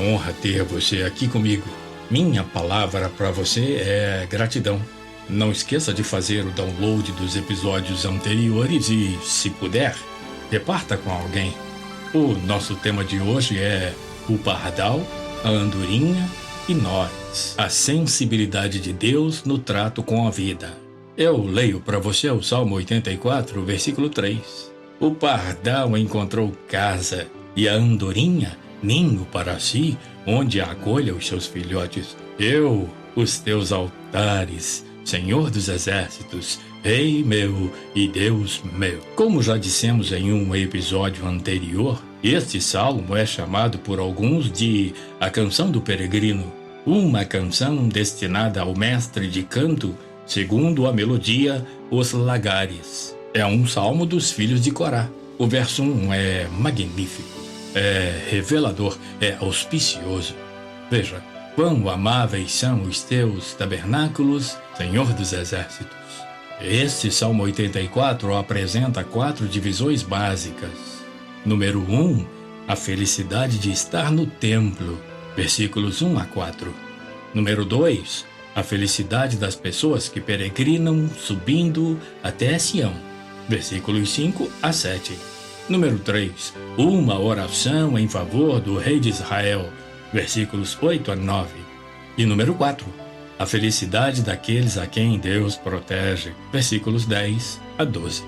honra ter você aqui comigo. Minha palavra para você é gratidão. Não esqueça de fazer o download dos episódios anteriores e, se puder, reparta com alguém. O nosso tema de hoje é o pardal, a andorinha e nós. A sensibilidade de Deus no trato com a vida. Eu leio para você o Salmo 84, versículo 3. O pardal encontrou casa e a andorinha ninho para si, onde acolha os seus filhotes. Eu, os teus altares, Senhor dos exércitos, Rei meu e Deus meu. Como já dissemos em um episódio anterior, este salmo é chamado por alguns de a canção do peregrino, uma canção destinada ao mestre de canto, segundo a melodia Os Lagares. É um salmo dos filhos de Corá. O verso 1 é magnífico, é revelador, é auspicioso. Veja, quão amáveis são os teus tabernáculos, Senhor dos exércitos. Este Salmo 84 apresenta 4 divisões básicas. Número 1, a felicidade de estar no templo, versículos 1 a 4. Número 2, a felicidade das pessoas que peregrinam subindo até Sião, versículos 5 a 7. Número 3, uma oração em favor do rei de Israel, versículos 8 a 9. E número 4, a felicidade daqueles a quem Deus protege, versículos 10 a 12.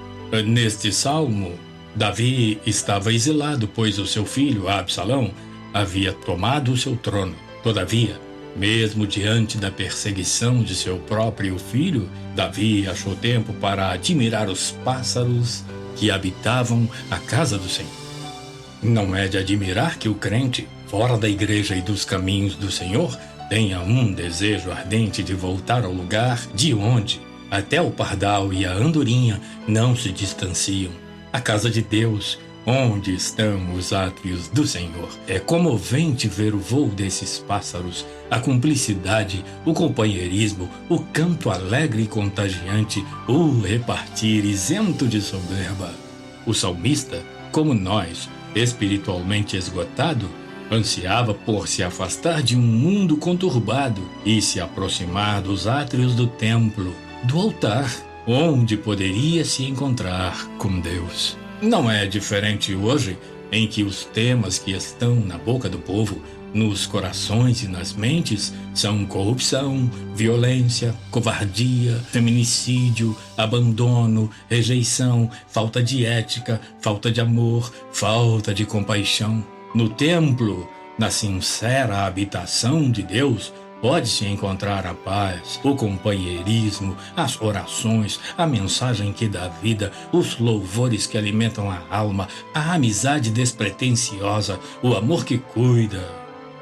Neste salmo, Davi estava exilado, pois o seu filho, Absalão, havia tomado o seu trono. Todavia, mesmo diante da perseguição de seu próprio filho, Davi achou tempo para admirar os pássaros que habitavam a casa do Senhor. Não é de admirar que o crente, fora da igreja e dos caminhos do Senhor, tenha um desejo ardente de voltar ao lugar de onde até o pardal e a andorinha não se distanciam, a casa de Deus, onde estão os átrios do Senhor. É comovente ver o voo desses pássaros, a cumplicidade, o companheirismo, o canto alegre e contagiante, o repartir isento de soberba. O salmista, como nós, espiritualmente esgotado, ansiava por se afastar de um mundo conturbado e se aproximar dos átrios do templo, do altar, onde poderia se encontrar com Deus. Não é diferente hoje, em que os temas que estão na boca do povo, nos corações e nas mentes, são corrupção, violência, covardia, feminicídio, abandono, rejeição, falta de ética, falta de amor, falta de compaixão. No templo, na sincera habitação de Deus, pode-se encontrar a paz, o companheirismo, as orações, a mensagem que dá vida, os louvores que alimentam a alma, a amizade despretensiosa, o amor que cuida.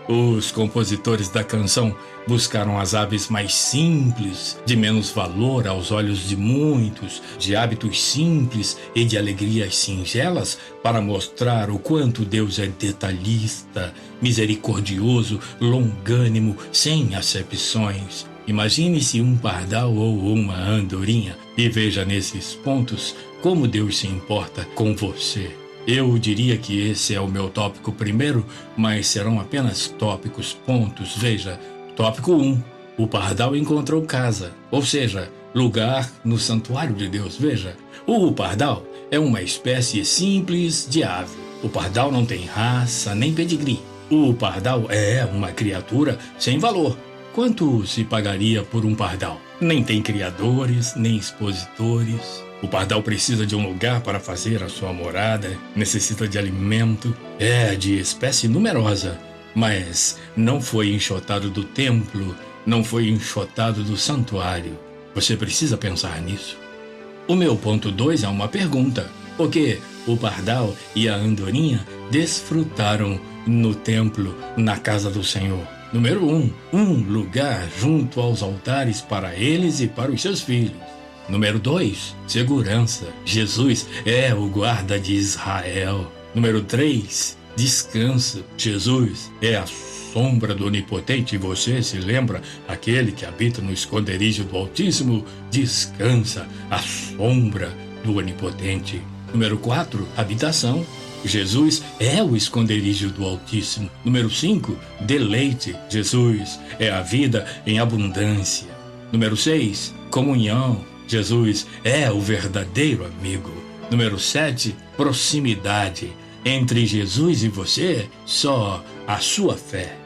Os compositores da canção buscaram as aves mais simples, de menos valor aos olhos de muitos, de hábitos simples e de alegrias singelas, para mostrar o quanto Deus é detalhista, misericordioso, longânimo, sem acepções. Imagine-se um pardal ou uma andorinha e veja nesses pontos como Deus se importa com você. Eu diria que esse é o meu tópico primeiro, mas serão apenas tópicos, pontos. Veja, tópico 1, o pardal encontrou casa, ou seja, lugar no santuário de Deus. Veja, o pardal é uma espécie simples de ave. O pardal não tem raça nem pedigree. O pardal é uma criatura sem valor. Quanto se pagaria por um pardal? Nem tem criadores, nem expositores. O pardal precisa de um lugar para fazer a sua morada, necessita de alimento, é de espécie numerosa, mas não foi enxotado do templo, não foi enxotado do santuário. Você precisa pensar nisso. O meu ponto 2 é uma pergunta. Por que o pardal e a andorinha desfrutaram no templo, na casa do Senhor? Número 1, um lugar junto aos altares para eles e para os seus filhos. Número 2, segurança. Jesus é o guarda de Israel. Número 3, descanso. Jesus é a sombra do Onipotente. Você se lembra? Aquele que habita no esconderijo do Altíssimo descansa à sombra do Onipotente. Número 4, habitação. Jesus é o esconderijo do Altíssimo. Número 5, deleite. Jesus é a vida em abundância. Número 6, comunhão. Jesus é o verdadeiro amigo. Número 7, proximidade. Entre Jesus e você, só a sua fé.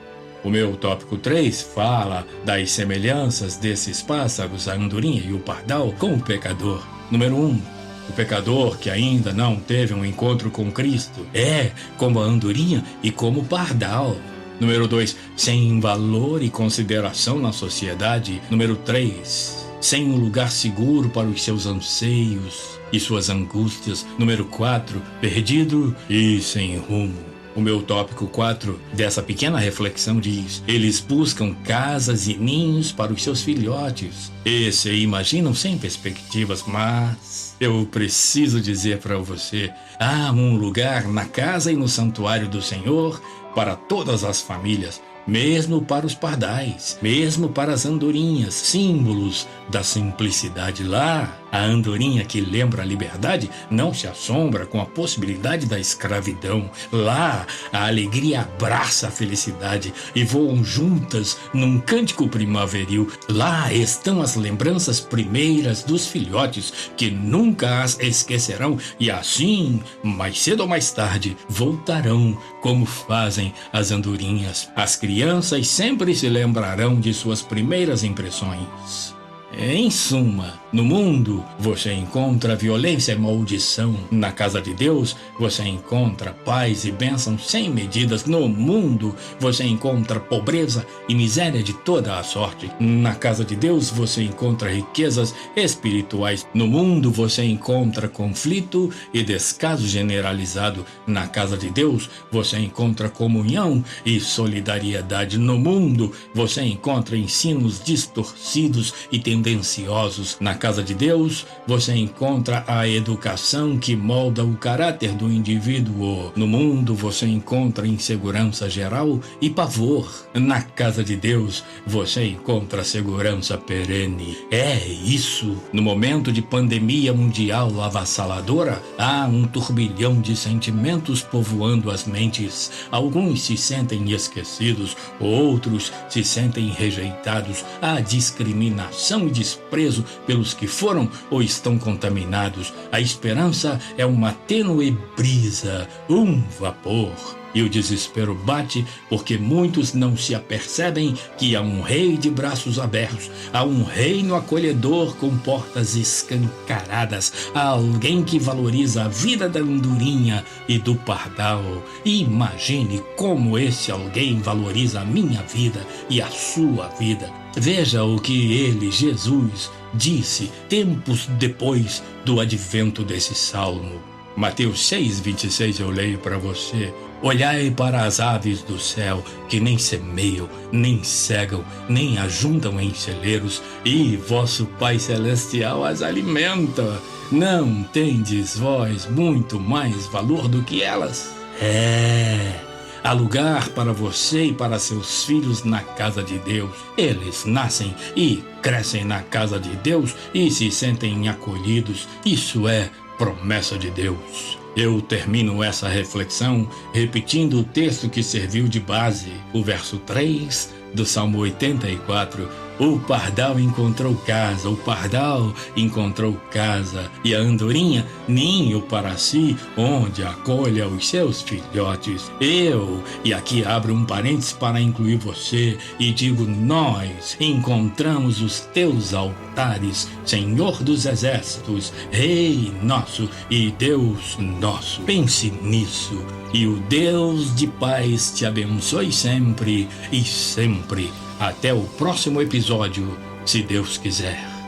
O meu tópico 3 fala das semelhanças desses pássaros, a andorinha e o pardal, com o pecador. Número 1, o pecador que ainda não teve um encontro com Cristo é como a andorinha e como o pardal. Número 2, sem valor e consideração na sociedade. Número 3, sem um lugar seguro para os seus anseios e suas angústias. Número 4, perdido e sem rumo. O meu tópico 4 dessa pequena reflexão diz: eles buscam casas e ninhos para os seus filhotes e se imaginam sem perspectivas, mas eu preciso dizer para você, há um lugar na casa e no santuário do Senhor para todas as famílias, mesmo para os pardais, mesmo para as andorinhas, símbolos da simplicidade. Lá, a andorinha que lembra a liberdade não se assombra com a possibilidade da escravidão. Lá, a alegria abraça a felicidade e voam juntas num cântico primaveril. Lá estão as lembranças primeiras dos filhotes que nunca as esquecerão e assim, mais cedo ou mais tarde, voltarão como fazem as andorinhas. As crianças sempre se lembrarão de suas primeiras impressões. Em suma, no mundo você encontra violência e maldição. Na casa de Deus você encontra paz e bênção sem medidas. No mundo você encontra pobreza e miséria de toda a sorte. Na casa de Deus você encontra riquezas espirituais. No mundo você encontra conflito e descaso generalizado. Na casa de Deus você encontra comunhão e solidariedade. No mundo você encontra ensinos distorcidos e tendenciosos. Na casa de Deus, você encontra a educação que molda o caráter do indivíduo. No mundo, você encontra insegurança geral e pavor. Na casa de Deus, você encontra segurança perene. É isso. No momento de pandemia mundial avassaladora, há um turbilhão de sentimentos povoando as mentes. Alguns se sentem esquecidos, outros se sentem rejeitados. Há discriminação e desprezo pelos que foram ou estão contaminados. A esperança é uma tênue brisa, um vapor. E o desespero bate porque muitos não se apercebem que há um rei de braços abertos, há um reino acolhedor com portas escancaradas, há alguém que valoriza a vida da andorinha e do pardal. Imagine como esse alguém valoriza a minha vida e a sua vida. Veja o que ele, Jesus, disse tempos depois do advento desse salmo. Mateus 6,26 eu leio para você. Olhai para as aves do céu, que nem semeiam, nem cegam, nem ajuntam em celeiros, e vosso Pai Celestial as alimenta. Não tendes vós muito mais valor do que elas? Há lugar para você e para seus filhos na casa de Deus. Eles nascem e crescem na casa de Deus e se sentem acolhidos. Isso é promessa de Deus. Eu termino essa reflexão repetindo o texto que serviu de base, o verso 3 do Salmo 84. O pardal encontrou casa, o pardal encontrou casa, e a andorinha ninho para si, onde acolha os seus filhotes. E aqui abro um parênteses para incluir você, e digo: nós encontramos os teus altares, Senhor dos exércitos, Rei nosso e Deus nosso. Pense nisso, e o Deus de paz te abençoe sempre e sempre. Até o próximo episódio, se Deus quiser.